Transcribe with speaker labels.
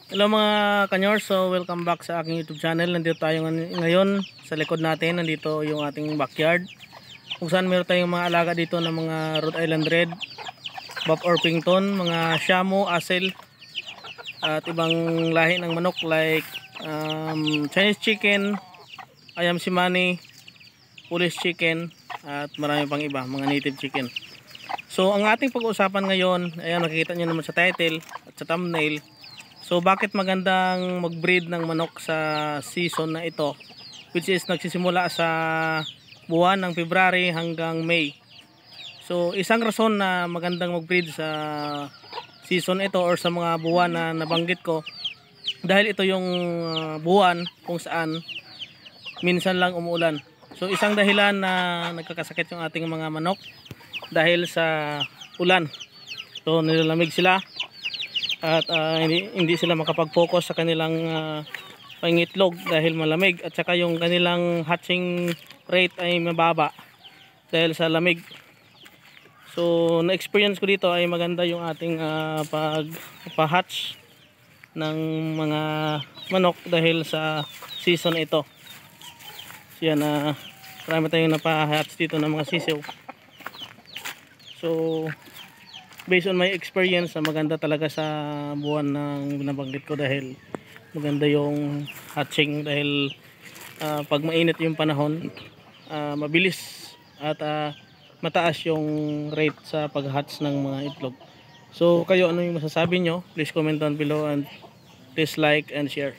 Speaker 1: Hello mga kanyors, so welcome back sa aking YouTube channel. Nandito tayo ngayon sa likod natin. Nandito yung ating backyard kung saan meron tayong mga alaga dito ng mga Rhode Island Red, Buff Orpington, mga Shamu, Asel at ibang lahi ng manok like Chinese chicken, Ayam Cemani, Polish chicken at marami pang iba, mga native chicken. So ang ating pag-uusapan ngayon, ayan, nakikita nyo naman sa title at sa thumbnail. So bakit magandang mag-breed ng manok sa season na ito, which is nagsisimula sa buwan ng February hanggang May. So isang rason na magandang mag-breed sa season ito or sa mga buwan na nabanggit ko, dahil ito yung buwan kung saan minsan lang umuulan. So isang dahilan na nagkakasakit yung ating mga manok dahil sa ulan. So nilalamig sila at hindi sila makapag-focus sa kanilang pangitlog dahil malamig, at saka yung kanilang hatching rate ay mababa dahil sa lamig. So na-experience ko dito ay maganda yung ating pag-hatch ng mga manok dahil sa season ito. So yan, marami tayong napa-hatch dito ng mga sisiw. So based on my experience, maganda talaga sa buwan ng binabanggit ko dahil maganda yung hatching dahil pag mainit yung panahon, mabilis at mataas yung rate sa pag-hatch ng mga itlog. So kayo, ano yung masasabi nyo? Please comment down below and please like and share.